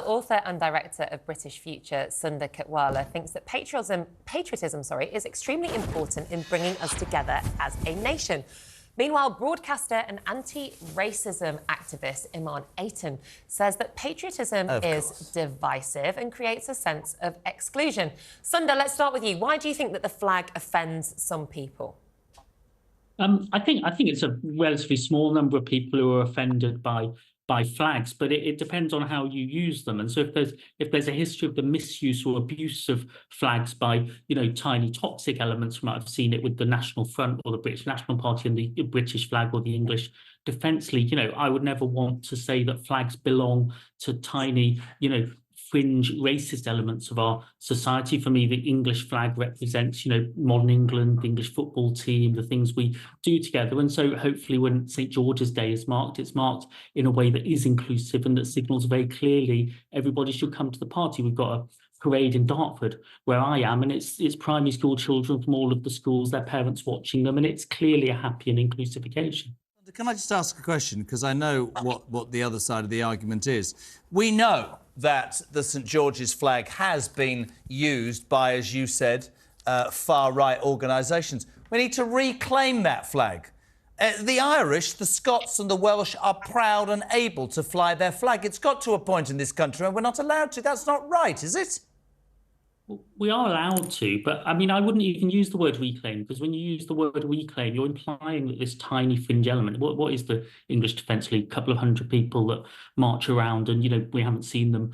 Author and director of British Future, Sunder Katwala, thinks that patriotism, is extremely important in bringing us together as a nation. Meanwhile, broadcaster and anti-racism activist Imarn Ayton says that patriotism is divisive and creates a sense of exclusion. Sunder, let's start with you. Why do you think that the flag offends some people? I think it's a relatively small number of people who are offended by flags, but it depends on how you use them. And so if there's a history of the misuse or abuse of flags by tiny toxic elements, we might have seen it with the National Front or the British National Party and the British flag or the English Defence League. I would never want to say that flags belong to tiny fringe racist elements of our society. For me, the English flag represents, modern England, the English football team, the things we do together. And so hopefully when St. George's Day is marked, it's marked in a way that is inclusive and that signals very clearly everybody should come to the party. We've got a parade in Dartford where I am, and it's primary school children from all of the schools, their parents watching them, and it's clearly a happy and inclusive occasion. Can I just ask a question? Because I know what the other side of the argument is. We know that the St George's flag has been used by, as you said, far-right organisations. We need to reclaim that flag. The Irish, the Scots and the Welsh are proud and able to fly their flag. It's got to a point in this country and we're not allowed to. That's not right, is it? We are allowed to, but I mean, I wouldn't even use the word reclaim, because when you use the word reclaim, you're implying that this tiny fringe element, what is the English Defence League? A couple of hundred people that march around and, we haven't seen them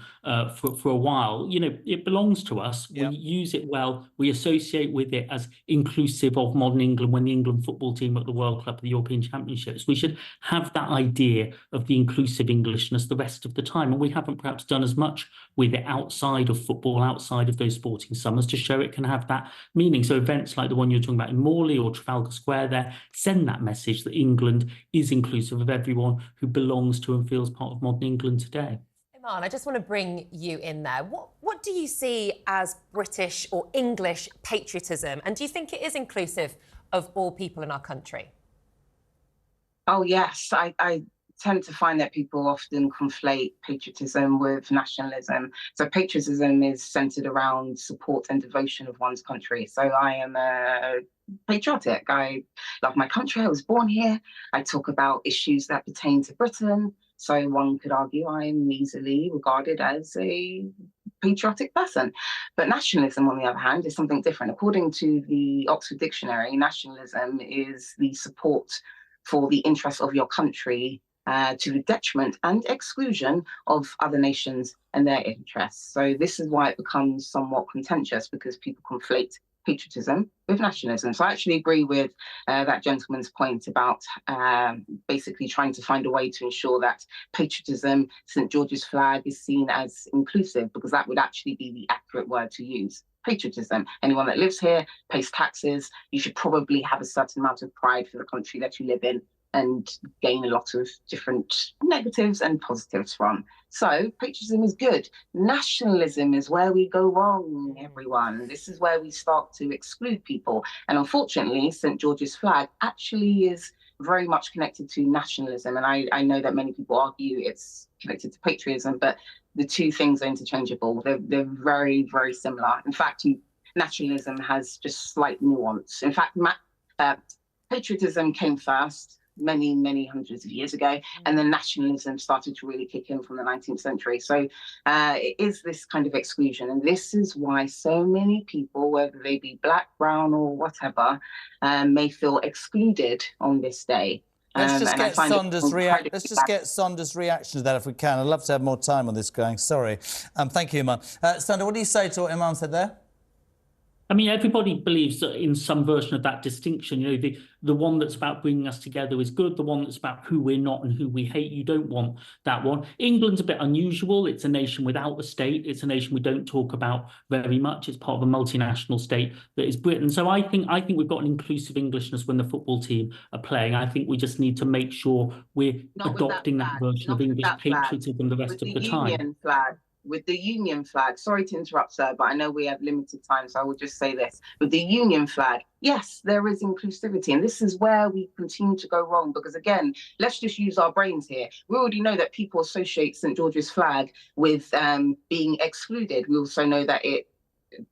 for a while. It belongs to us. Yeah. We use it well. We associate with it as inclusive of modern England when the England football team at the World Cup, the European Championships. We should have that idea of the inclusive Englishness the rest of the time. And we haven't perhaps done as much with it outside of football, outside of those sporting summers, to show it can have that meaning. So events like the one you're talking about in Morley or Trafalgar Square there send that message that England is inclusive of everyone who belongs to and feels part of modern England today. Imarn, I just want to bring you in there. What do you see as British or English patriotism? And do you think it is inclusive of all people in our country? Oh, yes. I tend to find that people often conflate patriotism with nationalism. So patriotism is centered around support and devotion of one's country. So I am patriotic. I love my country. I was born here. I talk about issues that pertain to Britain. So one could argue I'm easily regarded as a patriotic person. But nationalism, on the other hand, is something different. According to the Oxford Dictionary, nationalism is the support for the interests of your country to the detriment and exclusion of other nations and their interests. So this is why it becomes somewhat contentious, because people conflate patriotism with nationalism. So I actually agree with that gentleman's point about basically trying to find a way to ensure that patriotism, St George's flag, is seen as inclusive, because that would actually be the accurate word to use. Patriotism. Anyone that lives here pays taxes. You should probably have a certain amount of pride for the country that you live in and gain a lot of different negatives and positives from. So patriotism is good. Nationalism is where we go wrong, everyone. This is where we start to exclude people. And unfortunately, St George's flag actually is very much connected to nationalism. And I know that many people argue it's connected to patriotism, but the two things are interchangeable. They're very, very similar. In fact, nationalism has just slight nuance. In fact, patriotism came first many hundreds of years ago, and then nationalism started to really kick in from the 19th century. So it is this kind of exclusion, and this is why so many people, whether they be black, brown or whatever, may feel excluded on this day. Let's just get Sunder's reaction to that if we can. I'd love to have more time on this going. Sorry. Thank you, Imarn. Sunder, what do you say to what Imarn said there? I mean, everybody believes that in some version of that distinction, the one that's about bringing us together is good. The one that's about who we're not and who we hate, you don't want that one. England's a bit unusual. It's a nation without a state. It's a nation we don't talk about very much. It's part of a multinational state that is Britain. So I think we've got an inclusive Englishness when the football team are playing. I think we just need to make sure we're adopting that version of English patriotism the rest of the time. Union flag. with the Union flag, sorry to interrupt, sir, but I know we have limited time, so I will just say this. With the Union flag, yes, there is inclusivity, and this is where we continue to go wrong, because again, let's just use our brains here. We already know that people associate St. George's flag with being excluded. We also know that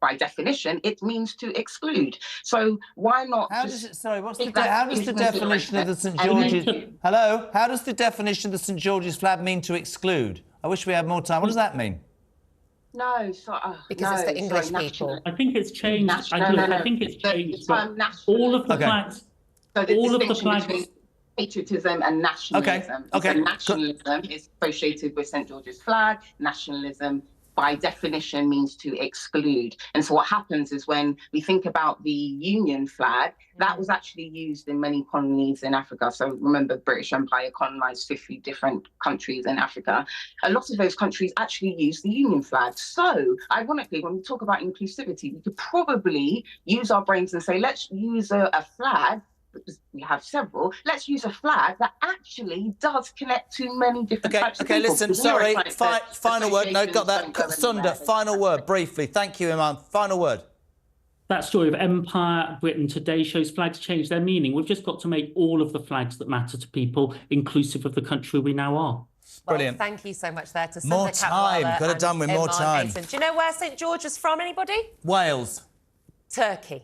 by definition, it means to exclude. So why not? How does the definition of the St. George's? Hello? How does the definition of the St. George's flag mean to exclude? I wish we had more time. What does that mean? No, because it's the English people. I think it's changed. I think it's changed. All of the flags. So all of the flags. Between patriotism and nationalism. Okay. So nationalism is associated with St. George's flag. Nationalism, by definition, means to exclude. And so what happens is when we think about the Union flag, that was actually used in many colonies in Africa. So remember, British Empire colonized 50 different countries in Africa. A lot of those countries actually used the Union flag. So ironically, when we talk about inclusivity, we could probably use our brains and say, let's use a flag, because we have several, let's use a flag that actually does connect to many different types of people. Okay, listen, sorry, final word. No, got that. Sunder, final word, briefly. Thank you, Imarn. Final word. That story of Empire, Britain today shows flags change their meaning. We've just got to make all of the flags that matter to people inclusive of the country we now are. Brilliant. Well, thank you so much there to Sunder More time. Katwala Could have done with more Imarn time. Ayton. Do you know where St. George is from, anybody? Wales. Turkey.